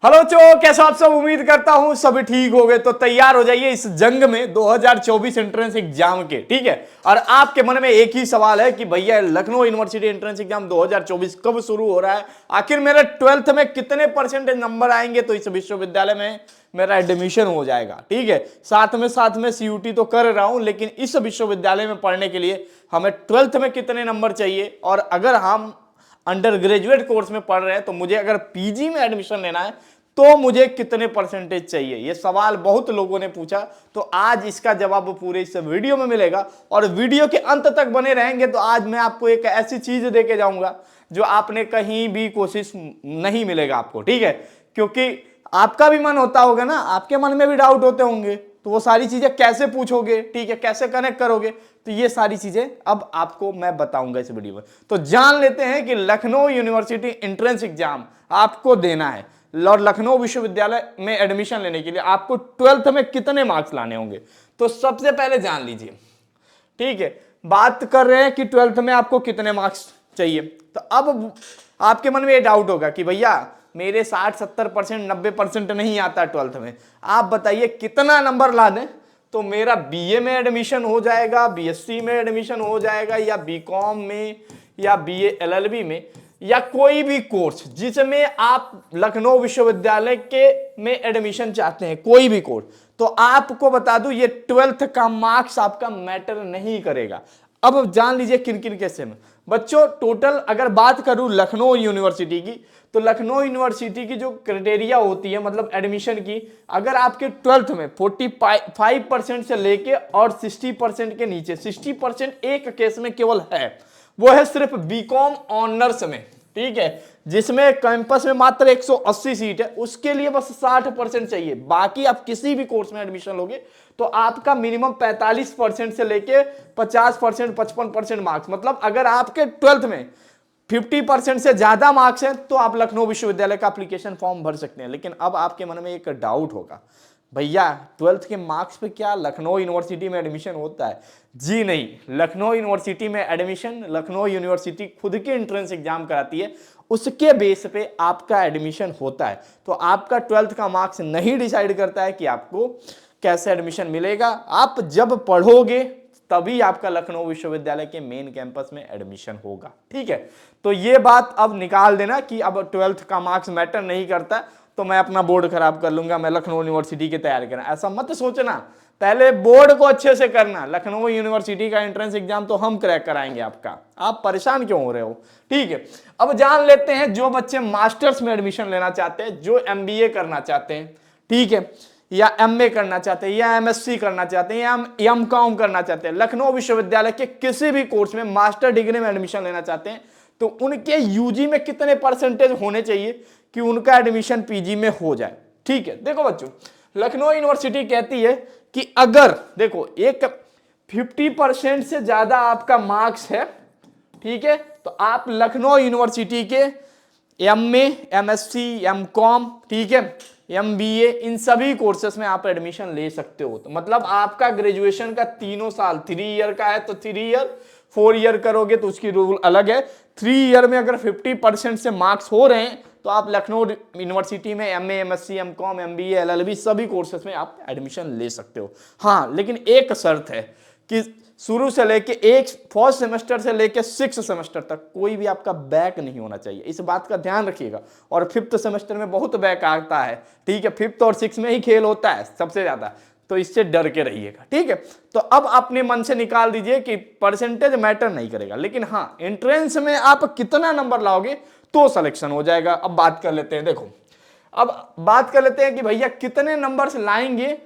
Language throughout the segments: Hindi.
हेलो चो, कैसे आप सब? उम्मीद करता हूं सभी ठीक हो गए। तो तैयार हो जाइए इस जंग में 2024 एंट्रेंस एग्जाम के। ठीक है, और आपके मन में एक ही सवाल है कि भैया लखनऊ यूनिवर्सिटी एंट्रेंस एग्जाम 2024 कब शुरू हो रहा है, आखिर मेरे 12th में कितने परसेंटेज नंबर आएंगे तो इस विश्वविद्यालय में मेरा एडमिशन हो जाएगा। ठीक है, साथ में सीयूटी तो कर रहा हूं, लेकिन इस विश्वविद्यालय में पढ़ने के लिए हमें 12th में कितने नंबर चाहिए, और अगर हम अंडर ग्रेजुएट कोर्स में पढ़ रहे हैं तो मुझे अगर पीजी में एडमिशन लेना है तो मुझे कितने परसेंटेज चाहिए। यह सवाल बहुत लोगों ने पूछा, तो आज इसका जवाब पूरे इस वीडियो में मिलेगा। और वीडियो के अंत तक बने रहेंगे तो आज मैं आपको एक ऐसी चीज दे के जाऊंगा जो आपने कहीं भी कोशिश नहीं मिलेगा आपको। ठीक है, क्योंकि आपका भी मन होता होगा ना, आपके मन में भी डाउट होते होंगे, तो वो सारी चीजें कैसे पूछोगे, ठीक है, कैसे कनेक्ट करोगे, तो ये सारी चीजें अब आपको मैं बताऊंगा इस वीडियो में। तो जान लेते हैं कि लखनऊ यूनिवर्सिटी एंट्रेंस एग्जाम आपको देना है और लखनऊ विश्वविद्यालय में एडमिशन लेने के लिए आपको 12th में कितने मार्क्स लाने होंगे। तो सबसे पहले जान लीजिए, ठीक है, बात कर रहे हैं कि 12th में आपको कितने मार्क्स चाहिए। तो अब आपके मन में ये डाउट होगा कि भैया मेरे 60-70% 90% नहीं आता 12th में, आप बताइए कितना नंबर ला दें तो मेरा बीए में एडमिशन हो जाएगा, बीएससी में एडमिशन हो जाएगा, या बीकॉम में, या बीए एलएलबी में, या कोई भी कोर्स जिसमें आप लखनऊ विश्वविद्यालय के में एडमिशन चाहते हैं, कोई भी कोर्स। तो आपको बता दूं ये 12th का मार्क्स आपका मैटर नहीं करेगा। अब जान लीजिए किन किन केसेस में बच्चों, टोटल अगर बात करूं लखनऊ यूनिवर्सिटी की, तो लखनऊ यूनिवर्सिटी की जो क्राइटेरिया होती है मतलब एडमिशन की, अगर आपके 12th में 45% से लेके और 60% के नीचे, 60% एक केस में केवल है, वो है सिर्फ बीकॉम ऑनर्स में। ठीक है, जिसमें कैंपस में मात्र 180 सीट है, उसके लिए बस 60% चाहिए। बाकी आप किसी भी कोर्स में एडमिशन लोगे तो आपका मिनिमम 45% से लेके 50%, 55% मार्क्स, मतलब अगर आपके 12th में 50% से ज्यादा मार्क्स हैं तो आप लखनऊ विश्वविद्यालय का एप्लीकेशन फॉर्म भर सकते हैं। लेकिन अब आपके मन में एक डाउट होगा, भैया 12th के मार्क्स पे क्या लखनऊ यूनिवर्सिटी में एडमिशन होता है? जी नहीं, लखनऊ यूनिवर्सिटी में एडमिशन लखनऊ यूनिवर्सिटी खुद के एंट्रेंस एग्जाम कराती है, उसके बेस पे आपका एडमिशन होता है। तो आपका 12th का मार्क्स नहीं डिसाइड करता है कि आपको कैसे एडमिशन मिलेगा। आप जब पढ़ोगे तभी आपका लखनऊ विश्वविद्यालय के मेन कैंपस में एडमिशन होगा। ठीक है, तो ये बात अब निकाल देना कि अब 12th का मार्क्स मैटर नहीं करता तो मैं अपना बोर्ड खराब कर लूंगा, मैं लखनऊ यूनिवर्सिटी की तैयारी करना, ऐसा मत सोचना। पहले बोर्ड को अच्छे से करना, लखनऊ यूनिवर्सिटी का एंट्रेंस एग्जाम तो हम क्रैक कराएंगे आपका, आप परेशान क्यों हो रहे हो। ठीक है, अब जान लेते हैं जो बच्चे मास्टर्स में एडमिशन लेना चाहते हैं, जो एमबीए करना चाहते हैं, ठीक है, या एमए करना चाहते हैं, या एमएससी करना चाहते हैं, या एमकॉम करना चाहते हैं, लखनऊ विश्वविद्यालय के किसी भी कोर्स में मास्टर डिग्री में एडमिशन लेना चाहते हैं, तो उनके यूजी में कितने परसेंटेज होने चाहिए कि उनका एडमिशन पीजी में हो जाए। ठीक है, देखो बच्चों, लखनऊ यूनिवर्सिटी कहती है कि अगर देखो एक 50% से ज्यादा आपका मार्क्स है, ठीक है, तो आप लखनऊ यूनिवर्सिटी के एमए, एमएससी, एमकॉम, ठीक है, एमबीए, इन सभी कोर्सेस में आप एडमिशन ले सकते हो। तो मतलब आपका ग्रेजुएशन का तीनों साल 3 ईयर का है तो 3 ईयर, 4 ईयर करोगे तो उसकी रूल अलग है। 3 ईयर में अगर 50% से मार्क्स हो रहे हैं तो आप लखनऊ यूनिवर्सिटी में MA, MSc, MCom, MBA, LLB सभी कोर्सेस में आप एडमिशन ले सकते हो। हाँ, लेकिन एक शर्त है कि शुरू से लेके फर्स्ट सेमेस्टर से लेके 6th सेमेस्टर तक कोई भी आपका बैक नहीं होना चाहिए, इस बात का ध्यान रखिएगा। और 5th सेमेस्टर में बहुत बैक आता है, ठीक है, 5th और 6th में ही खेल होता है सबसे ज्यादा, तो इससे डर के रहिएगा। ठीक है, तो अब अपने मन से निकाल दीजिए कि परसेंटेज मैटर नहीं करेगा, लेकिन हाँ एंट्रेंस में आप कितना नंबर लाओगे तो सिलेक्शन हो जाएगा। अब बात कर लेते हैं, देखो अब बात कर लेते हैं कि भैया कितने नंबर्स लाएंगे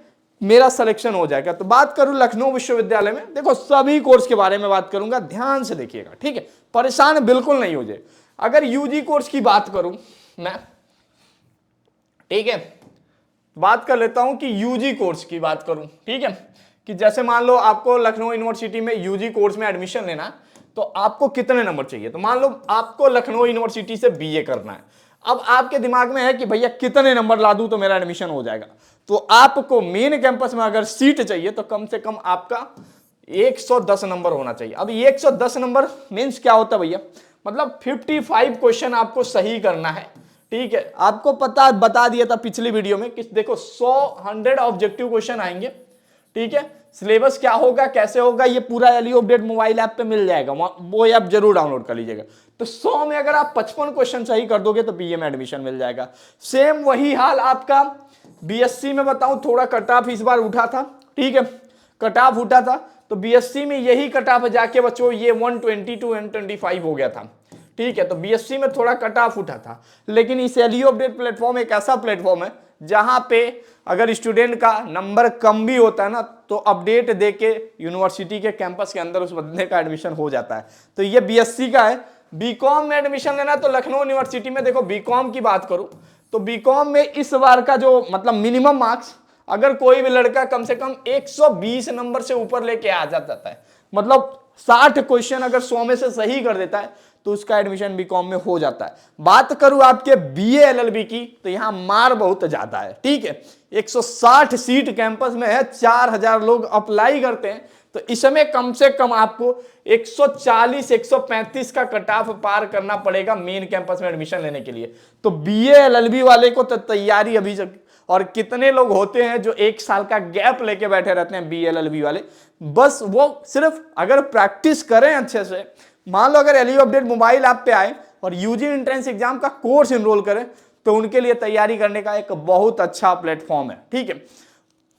मेरा सिलेक्शन हो जाएगा। तो बात करूं लखनऊ विश्वविद्यालय में, देखो सभी कोर्स के बारे में बात करूंगा, ध्यान से देखिएगा, ठीक है, परेशान बिल्कुल नहीं हो जाए। अगर यूजी कोर्स की बात करूं मैं, ठीक है, बात कर लेता हूं कि यूजी कोर्स की बात करूं, ठीक है, कि जैसे मान लो आपको लखनऊ यूनिवर्सिटी में यूजी कोर्स में एडमिशन लेना तो आपको कितने नंबर चाहिए। तो मान लो आपको लखनऊ यूनिवर्सिटी से बीए करना है, अब आपके दिमाग में है कि भैया कितने नंबर ला दूं तो मेरा एडमिशन हो जाएगा। तो आपको मेन कैंपस में अगर सीट चाहिए तो कम से कम आपका 110 नंबर होना चाहिए। अब 110 नंबर मीन्स क्या होता है भैया, मतलब 55 क्वेश्चन आपको सही करना है, ठीक है, आपको बता दिया था पिछली वीडियो में कि देखो 100 ऑब्जेक्टिव क्वेश्चन आएंगे। ठीक है, सिलेबस क्या होगा कैसे होगा ये पूरा एलईओ अपडेट मोबाइल ऐप पे मिल जाएगा, वो ऐप जरूर डाउनलोड कर लीजिएगा। तो 100 में अगर आप 55 क्वेश्चन सही कर दोगे तो बीए में एडमिशन मिल जाएगा। सेम वही हाल आपका बीएससी में बताऊं, थोड़ा कट ऑफ इस बार उठा था। ठीक है, कट ऑफ उठा था तो बीएससी में यही कट ऑफ जाके बच्चों ये 120 to 125 हो गया था। ठीक है, तो बीएससी में थोड़ा कट ऑफ उठा था, लेकिन इस एलईओ अपडेट प्लेटफॉर्म एक ऐसा प्लेटफॉर्म है जहां पे अगर स्टूडेंट का नंबर कम भी होता है ना तो अपडेट देके यूनिवर्सिटी के कैंपस के अंदर उस बंदे का एडमिशन हो जाता है। तो ये बीएससी का है। बीकॉम में एडमिशन लेना तो लखनऊ यूनिवर्सिटी में, देखो बीकॉम की बात करूं तो बीकॉम में इस बार का जो मतलब मिनिमम मार्क्स, अगर कोई भी लड़का कम से कम 120 नंबर से ऊपर लेके आ जाता है, मतलब 60 क्वेश्चन अगर 100 में से सही कर देता है तो उसका एडमिशन बीकॉम में हो जाता है। बात करूं आपके बीए एलएलबी की तो यहां मार बहुत ज्यादा है। ठीक है, 160 सीट कैंपस में है, 4000 लोग अप्लाई करते हैं, तो इसमें कम से कम आपको 140-135 का कट ऑफ पार करना पड़ेगा मेन कैंपस में एडमिशन लेने के लिए। तो बीए एलएलबी वाले को तो तैयारी अभी, और कितने लोग होते हैं जो 1 साल का गैप लेके बैठे रहते हैं बीए एलएलबी वाले, बस वो सिर्फ अगर प्रैक्टिस करें अच्छे से, मान लो अगर एलईओ अपडेट मोबाइल ऐप पे आए और यूजी एंट्रेंस एग्जाम का कोर्स इनरोल करें तो उनके लिए तैयारी करने का एक बहुत अच्छा प्लेटफॉर्म है। ठीक है,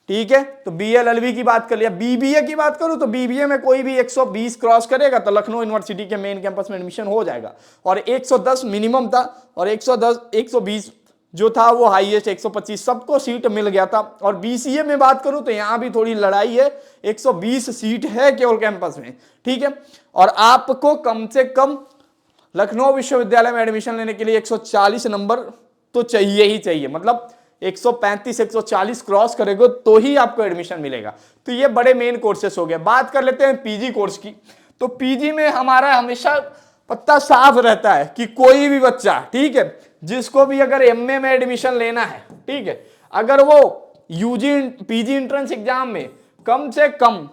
ठीक है, तो बीएलएलबी की बात कर लिया। बीबीए की बात करूं तो बीबीए में कोई भी 120 क्रॉस करेगा तो लखनऊ यूनिवर्सिटी के मेन कैंपस में एडमिशन हो जाएगा, और 110 मिनिमम था और 120 जो था वो हाईएस्ट 125 सबको सीट मिल गया था। और बीसीए में बात करूं तो यहां भी थोड़ी लड़ाई है, 120 सीट है केवल कैंपस में। ठीक है, और आपको कम से कम लखनऊ विश्वविद्यालय में एडमिशन लेने के लिए 140 नंबर तो चाहिए ही चाहिए, मतलब 135-140 क्रॉस करेगा तो ही आपको एडमिशन मिलेगा। तो ये बड़े मेन कोर्सेस हो गए। बात कर लेते हैं पीजी कोर्स की। तो पीजी में हमारा हमेशा पत्ता साफ रहता है कि कोई भी बच्चा, ठीक है, जिसको भी अगर एमए में एडमिशन लेना है, ठीक है, अगर वो यूजी पीजी एंट्रेंस एग्जाम में कम से कम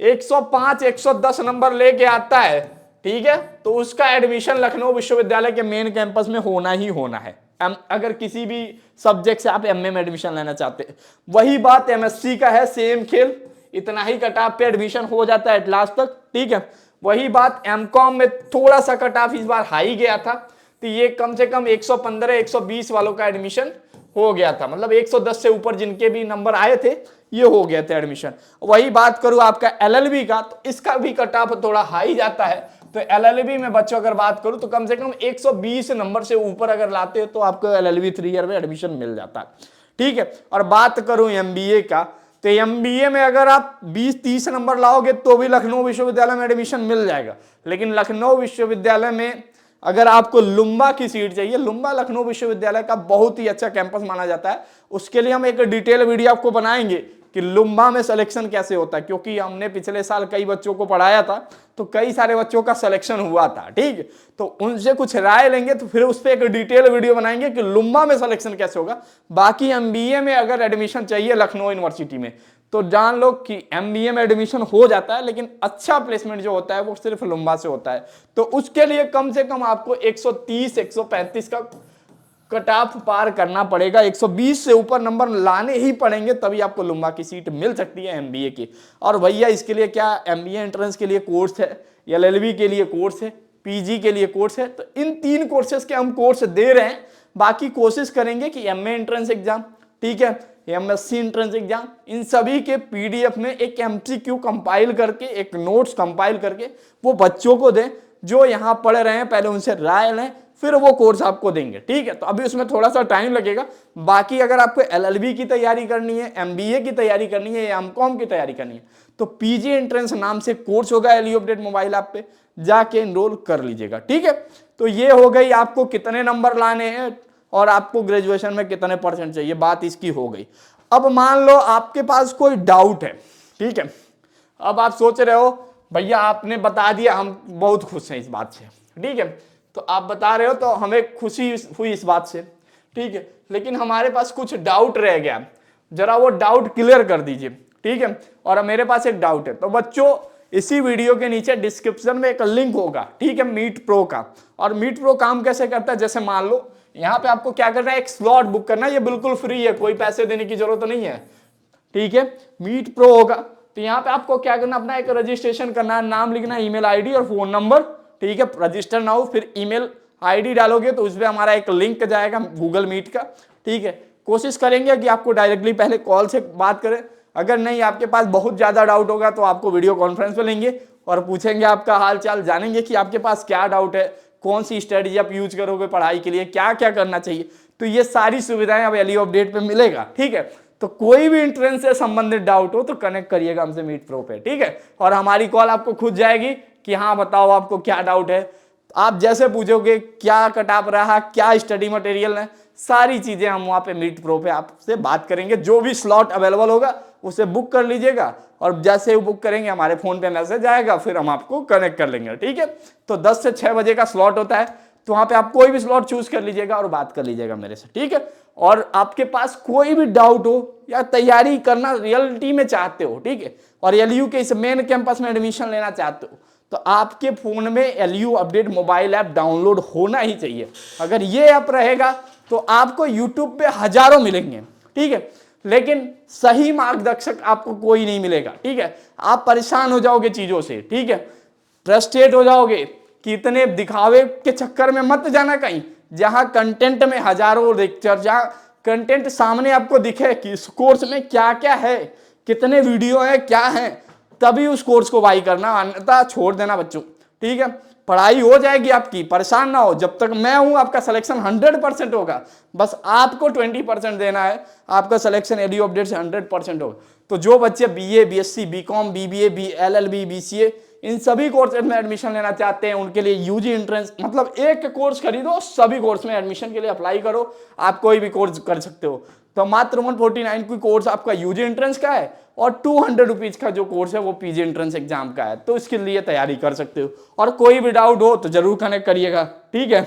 105-110 नंबर लेके आता है, ठीक है, तो उसका एडमिशन लखनऊ विश्वविद्यालय के मेन कैंपस में होना ही होना है। अगर किसी भी सब्जेक्ट से आप एमए में एडमिशन लेना चाहते हैं। वही बात एमएससी का है, सेम खेल, इतना ही कट ऑफ पे एडमिशन हो जाता है लास्ट तक। ठीक है, वही बात एमकॉम में थोड़ा सा कट ऑफ इस बार हाई गया था, तो ये कम से कम 115-120 वालों का एडमिशन हो गया था, मतलब 110 से ऊपर जिनके भी नंबर आए थे ये हो गए थे एडमिशन। वही बात करूं आपका एलएलबी का, तो इसका भी कट ऑफ थोड़ा हाई जाता है। तो एलएलबी में बच्चों अगर बात करूं तो कम से कम 120 नंबर से ऊपर अगर लाते हो तो आपको एलएलबी 3 ईयर में एडमिशन मिल जाता है। ठीक है, और बात करूं एमबीए का, तो एमबीए में अगर आप 20-30 नंबर लाओगे तो भी लखनऊ विश्वविद्यालय में एडमिशन मिल जाएगा। लेकिन लखनऊ विश्वविद्यालय में अगर आपको लुम्बा की सीट चाहिए, लुम्बा लखनऊ विश्वविद्यालय का बहुत ही अच्छा कैंपस माना जाता है, उसके लिए हम एक डिटेल वीडियो आपको बनाएंगे कि लुम्बा में सिलेक्शन कैसे होता है, क्योंकि हमने पिछले साल कई बच्चों को पढ़ाया था तो कई सारे बच्चों का सिलेक्शन हुआ था। ठीक है, तो उनसे कुछ राय लेंगे तो फिर उस पर एक डिटेल वीडियो बनाएंगे कि लुम्बा में सिलेक्शन कैसे होगा। बाकी एमबीए में अगर एडमिशन चाहिए लखनऊ यूनिवर्सिटी में तो जान लो कि एमबीए में एडमिशन हो जाता है, लेकिन अच्छा प्लेसमेंट जो होता है वो सिर्फ लुम्बा से होता है। तो उसके लिए कम से कम आपको 130-135 का कट ऑफ पार करना पड़ेगा, 120 से ऊपर नंबर लाने ही पड़ेंगे, तभी आपको लुम्बा की सीट मिल सकती है एमबीए की। और भैया इसके लिए क्या एमबीए एंट्रेंस के लिए कोर्स है, एलएलबी के लिए कोर्स है, पीजी के लिए कोर्स है। तो इन 3 कोर्सेज के हम कोर्स दे रहे हैं। बाकी कोशिश करेंगे कि एमए एंट्रेंस एग्जाम, ठीक है, एमएससी एंट्रेंस एग्जाम, इन सभी के पीडीएफ में एक एमसीक्यू कंपाइल करके, एक नोट्स कंपाइल करके वो बच्चों को दें जो यहाँ पढ़ रहे हैं, पहले उनसे राय लें, फिर वो कोर्स आपको देंगे। ठीक है, तो अभी उसमें थोड़ा सा टाइम लगेगा। बाकी अगर आपको एलएलबी की तैयारी करनी है, एमबीए की तैयारी करनी है या एमकॉम की तैयारी करनी है तो पीजी एंट्रेंस नाम से कोर्स होगा एलईओ अपडेट मोबाइल ऐप पे, जाके एनरोल कर लीजिएगा। ठीक है, तो ये हो गई आपको कितने नंबर लाने हैं और आपको ग्रेजुएशन में कितने परसेंट चाहिए, बात इसकी हो गई। अब मान लो आपके पास कोई डाउट है, ठीक है, अब आप सोच रहे हो भैया आपने बता दिया, हम बहुत खुश हैं इस बात से, ठीक है, तो आप बता रहे हो तो हमें खुशी हुई इस बात से, ठीक है, लेकिन हमारे पास कुछ डाउट रह गया, जरा वो डाउट क्लियर कर दीजिए। ठीक है, और मेरे पास एक डाउट है, तो बच्चों इसी वीडियो के नीचे डिस्क्रिप्शन में एक लिंक होगा, ठीक है, मीट प्रो का। और मीट प्रो काम कैसे करता है, जैसे मान लो यहाँ पे आपको क्या करना है, एक स्लॉट बुक करना है, ये बिल्कुल फ्री है, कोई पैसे देने की जरूरत नहीं है, ठीक है। मीट प्रो होगा तो यहाँ पे आपको क्या करना, अपना एक रजिस्ट्रेशन करना है, नाम लिखना है, ईमेल आईडी और फोन नंबर, ठीक है। रजिस्टर नाउ, फिर ईमेल आईडी डालोगे तो उसमें हमारा एक लिंक जाएगा गूगल मीट का, ठीक है। कोशिश करेंगे कि आपको डायरेक्टली पहले कॉल से बात करें, अगर नहीं आपके पास बहुत ज़्यादा डाउट होगा तो आपको वीडियो कॉन्फ्रेंस पे लेंगे और पूछेंगे आपका हाल चाल, जानेंगे कि आपके पास क्या डाउट है, कौन सी स्ट्रेटजी आप यूज करोगे पढ़ाई के लिए, क्या क्या करना चाहिए। तो ये सारी सुविधाएं अब एलयू अपडेट पे मिलेगा, ठीक है। तो कोई भी एंट्रेंस से संबंधित डाउट हो तो कनेक्ट करिएगा हमसे मीट प्रो पे, ठीक है। और हमारी कॉल आपको खुद जाएगी कि हाँ बताओ आपको क्या डाउट है, आप जैसे पूछोगे क्या कट ऑफ रहा, क्या स्टडी मटेरियल है, सारी चीजें हम वहां पे मीट प्रो पे आपसे बात करेंगे। जो भी स्लॉट अवेलेबल होगा उसे बुक कर लीजिएगा और जैसे ही बुक करेंगे हमारे फोन पे मैसेज आएगा, फिर हम आपको कनेक्ट कर लेंगे, ठीक है। तो 10 से 6 बजे का स्लॉट होता है, तो वहां पे आप कोई भी स्लॉट चूज कर लीजिएगा और बात कर लीजिएगा मेरे से, ठीक है। और आपके पास कोई भी डाउट हो या तैयारी करना रियलिटी में चाहते हो, ठीक है, और एलयू के इस मेन कैंपस में एडमिशन लेना चाहते हो, तो आपके फोन में LU update mobile app download होना ही चाहिए। अगर ये ऐप रहेगा तो आपको यूट्यूब पे हजारों मिलेंगे, ठीक है, लेकिन सही मार्गदर्शक आपको कोई नहीं मिलेगा, ठीक है। आप परेशान हो जाओगे चीजों से, ठीक है, फ्रस्ट्रेट हो जाओगे कि इतने दिखावे के चक्कर में मत जाना कहीं, जहां कंटेंट में हजारों लेक्चर, जहां कंटेंट सामने आपको दिखे कि इस कोर्स में क्या क्या है, कितने वीडियो है, क्या है, तभी उस कोर्स को बाई करना, अन्यथा छोड़ देना बच्चों, ठीक है। पढ़ाई हो जाएगी आपकी, परेशान ना हो, जब तक मैं हूं आपका सिलेक्शन 100% होगा, बस आपको 20% देना है, आपका सिलेक्शन एलयू अपडेट से 100% होगा। तो जो बच्चे BA, BSc, BCom, BBA, LLB, BCA इन सभी कोर्सेज में एडमिशन लेना चाहते हैं, उनके लिए यूजी एंट्रेंस, मतलब एक कोर्स खरीदो, सभी कोर्स में एडमिशन के लिए अप्लाई करो, आप कोई भी कोर्स कर सकते हो। तो मात्र 149 की कोर्स आपका यूजी एंट्रेंस का है और 200 रुपीज का जो कोर्स है वो पीजी एंट्रेंस एग्जाम का है, तो इसके लिए तैयारी कर सकते हो। और कोई भी डाउट हो तो जरूर कनेक्ट करिएगा, ठीक है।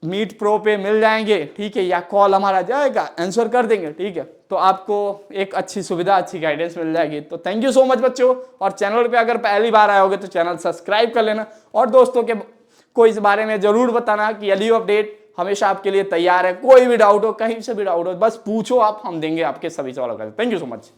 मीट प्रो पे मिल जाएंगे, ठीक है, या कॉल हमारा जाएगा, आंसर कर देंगे, ठीक है। तो आपको एक अच्छी सुविधा, अच्छी गाइडेंस मिल जाएगी। तो थैंक यू सो मच बच्चों, और चैनल पे अगर पहली बार आए होगे तो चैनल सब्सक्राइब कर लेना और दोस्तों के को इस बारे में जरूर बताना कि एलयू अपडेट हमेशा आपके लिए तैयार है। कोई भी डाउट हो, कहीं से भी डाउट हो, बस पूछो आप, हम देंगे आपके सभी सवालों का। Thank you so much.